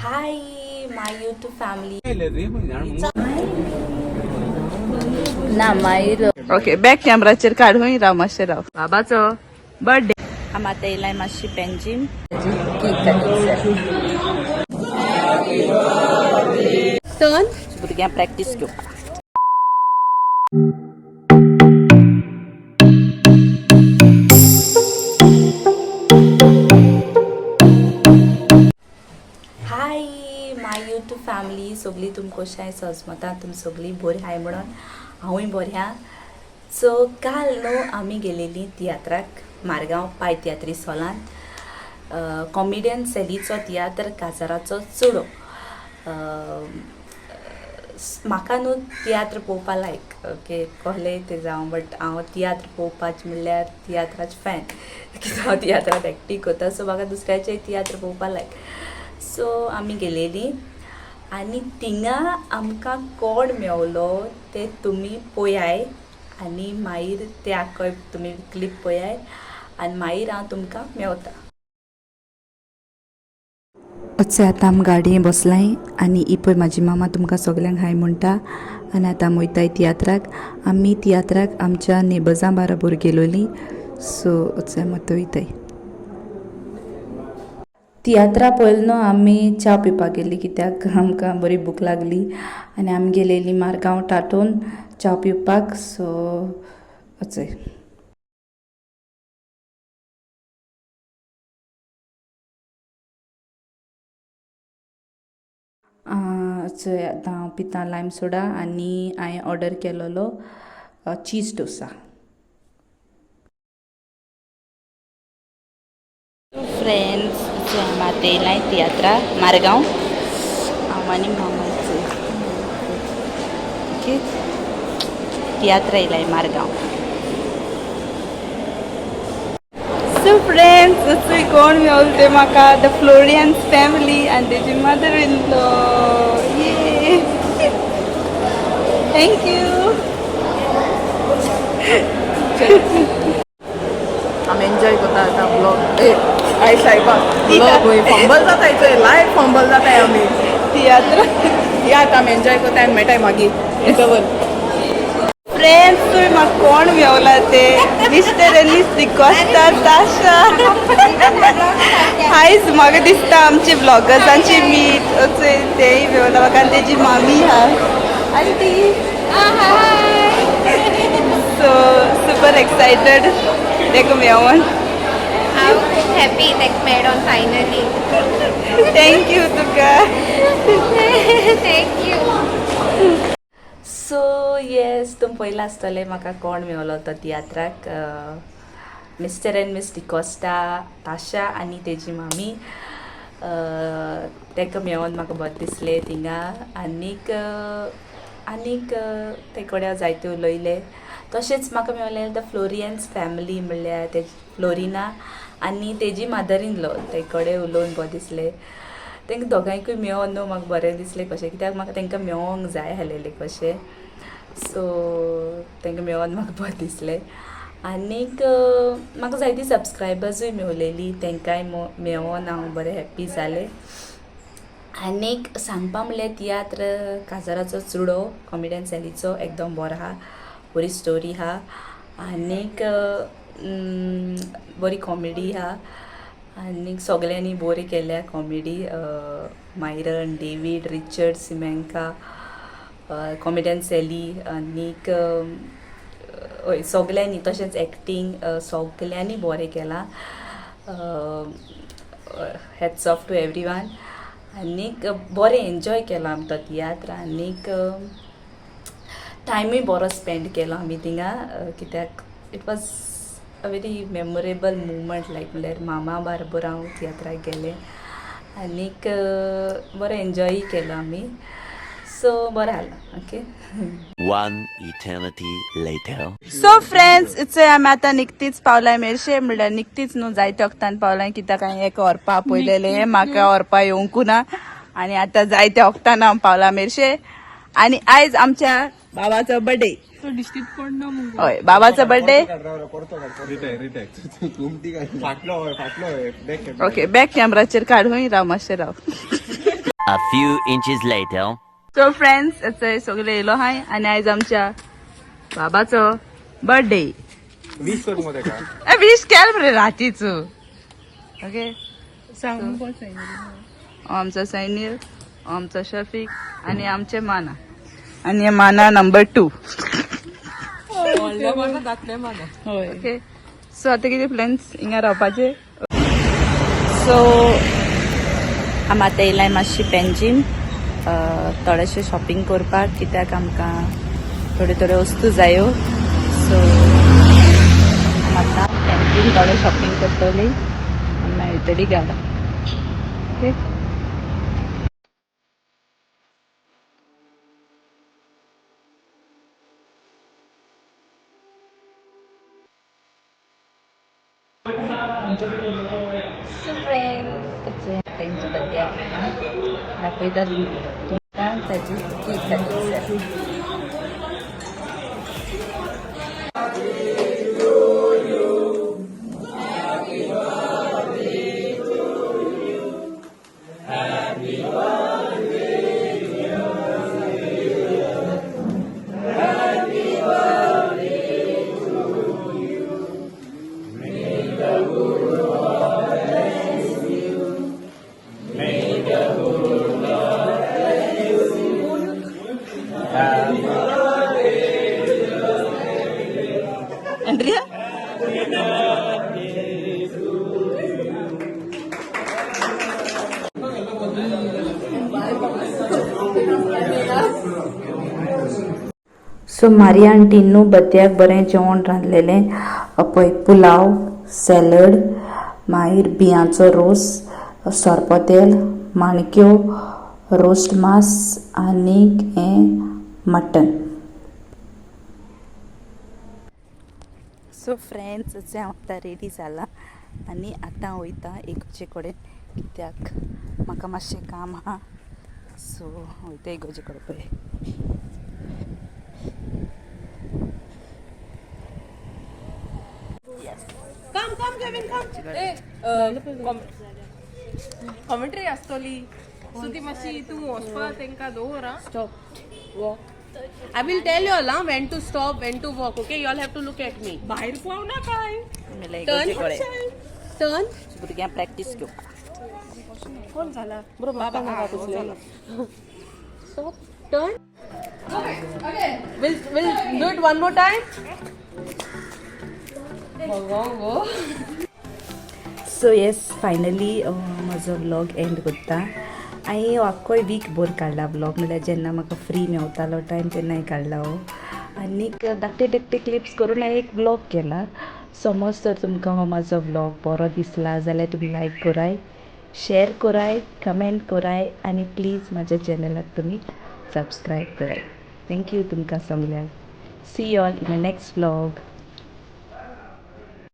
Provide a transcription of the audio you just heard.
Hi, my YouTube family. ना मायर okay back कॅमेराचेर काढून राव मातशें राव बाबाचो बर्थडे आम आतां येयलाय मातशी पेंजीम भुरग्यांक प्रॅक्टीस घेवपाक हाय माय यूट्यूब फॅमिली सगळी तुम कशी आहाय सजमता तुम सगळी बरी आहाय म्हणून हांवूय बरी आहा सो काल न्हू आमी गेलेली तियात्राक मारगांव पाय तियात्री हॉलांत कॉमेडियन सेलीचो तियात्र काजाराचो चुडो म्हाका न्हू तियात्र पळोवपा लायक ओके कहलें तें जावं बट हांव तियात्र पळोवपाचें म्हणल्यार तियात्राचें फॅन कित्याक हांव तियात्रांत एक्टींग करता सो म्हाका दुसऱ्याचें तियात्र पळोवपा लायक सो आमी गेलेली आनी थिंगा आमकां कोण मेवलो ते तुमी पळयाय आनी मागीर ते आख्खो तुमी क्लीप पळयाय आनी मागीर हांव तुमकां मेवता अशें आतां आमी गाडयेन बसलाय आनी ही पळय म्हाजी मामा तुमकां सगल्यांक हाय म्हणटा आनी आतां आमी वयताय तियात्राक आमी तियात्राक आमच्या नेबर्सां बाराबर गेलोली सो अशें आमी आतां वयताय तियात्रा पयलीं न्हू आमी च्या पिवपाक गेल्ली कित्याक आमकां बरी भूक लागली आनी आमी गेलेली मारगांव टाटून च्या पिवपाक सो अचय अचय आतां हांव पिता लायम सोडा आनी हांवें ऑर्डर केलोलो चीज डोसा फ्रेंड्स आतां येयलाय तियात्रा मारगांव हांव आनी मामाचो ओके तियात्रा येयलाय मारगांव सो फ्रेंड्स अचय कोण मेवलें तें म्हाका द फ्लोरियन्स फॅमिली आनी तेजी मदर इन लॉ ये थँक्यू आमी एन्जॉय करता आतां ब्लॉग आय सायबा ब्लॉग खंय फंबल जाता थंय लायव्ह फंबल जाताय आमी तियात्र या आतां आमी एन्जॉय करता आनी मेळटाय मागीर इंटरवल फ्रेंड्स तुवें म्हाका कोण मेवला ते मिस्टर एंड मिस डिकोस्टा ताशा आयज म्हाका दिसता आमची ब्लॉगर्सांची मीट अचय तेय मेवला म्हाका आनी तेजी मामी हा आंटी सो सुपर एक्सायटेड तेका मेवून I'm happy that मेळोन finally. Thank you Tuka Thank you. So yes तुम पयला आसतलें म्हाका कोण मेवलो तो तियात्राक मिस्टर एंड मिस डिकोस्टा ताशा आनी तेजी मामी तेका मेवून म्हाका बरें दिसलें थिंगा आनीक ते कडेन जायते उलयले तशेंच म्हाका मेवलें द फ्लोरियन्स फॅमिली म्हणल्यार ते फ्लोरिना आनी तेजी मदर इन लॉ ते कडेन उलोवन बरें दिसलें तांकां दोगांयकूय मेळोन न्हू म्हाका बरें दिसलें कशें कित्याक म्हाका तांकां मेळोंक जाय आसलेलें कशें सो तांकां मेळोन म्हाका बरें दिसलें आनीक म्हाका जायतीं सबस्क्रायबर्सूय मेवलेलीं तांकांय मेळोन हांव बरें हॅप्पी जालें आनीक सांगपा म्हणल्यार तियात्र काजाराचो चुडो कॉमेडियन सेलीचो एकदम बरो आहा बरी स्टोरी आहा आनीक बरी कॉमेडी आहा आनीक सगल्यांनी बरी केल्या कॉमेडी मायरन डेवीड रिचर्ड सिमेंका कॉमेडियन सेली आनीक हय सगल्यांनी तशेंच एक्टींग सगल्यांनी बरें केलां hats off to everyone आनीक बरें एन्जॉय केलो आमी तो तियात्र आनीक टायमूय बरो स्पेंड केलो आमी थिंगा कित्याक it was a very memorable moment लायक म्हणल्यार मामा बाराबर हांव तियात्राक गेलें आनीक बरो एन्जॉय केलो आमी सो बरें जालें okay One eternity later. So friends it's आमी आतां निकतीच पावलाय मेरशे म्हणल्यार निकतीच न्हू जायते वक्तान पावलाय कित्याक हांवें एक व्हरपा आपयलेलें म्हाका व्हरपा येवंकू ना आनी आतां जायत्या वक्तान हांव पावला मेरशे आनी आयज आमच्या बाबाचो बर्थडे हय बाबाचो बर्थडे ओके बॅक कॅमेराचेर काढून राव मातशें राव A few inches later. So friends आता सगळे येयलो हाय आनी आयज आमच्या बाबाचो बर्थडे. वीस करू मग का विश केल मरे रातीच. ओके आमचा सैनील, आमचा शफीक आणि आमचे माना आणि माना नंबर 2. ओके सो आता किती प्लॅन्स हिंगा रावपाचे. सो आम आतां येयलाय मातशी पेन्जीम थोडेशें शॉपिंग करपाक कित्याक आमकां थोड्यो वस्तू जायो. सो आतां पेन्जीम थोडें शॉपिंग करतली आनी मागीर वयतली घरा. ओके तेंचो बड्डे दाखयता तुमकां ताजी केक काटिंग. Andrea? सो मारी आंटीनू बद्याक बरें जेवण रांदलेलें पळय पुलाव, सॅलड, मागीर बियांचो रोस, सोरपोतेल, माणक्यो, रोस्ट मास आनीक हें मटन. सो फ्रेंड्स हांव आतां रेडी जाला आनी आतां वयता इगोजे कडेन कित्याक म्हाका मातशें काम आहा. सो वयता इगोजे कडेन पळय. कॉमेंट्री आसतली सो ती मातशी तूं वचपा तेंकां दवर आं. Stop. I will tell you all when to stop, when to walk. Okay, you all have to look at me. बाहेर पाव ना काय. Turn. भुरग्यां प्रॅक्टीस घेवपाक. कोण झाला बाबा झाला. Stop. Turn. Okay. We'll do it one more time. Go. So yes finally म्हजो व्लॉग एंड करता. हांवें आख्खोय वीक भर काडला व्लॉग म्हणल्यार जेन्ना म्हाका फ्री मेवतालो टायम तेन्नाय काडला हो. आनीक धाकटे क्लिप्स करून हांवें एक व्लॉग केला. समज तर तुमकां हो म्हाजो व्लॉग बरो दिसला जाल्यार तुमी लायक कराय, शेअर कराय, कमेंट कराय आनी प्लीज म्हाज्या चॅनलाक तुमी सबस्क्रायब कराय. थँक्यू तुमकां सगल्यांक. See you all in the next vlog.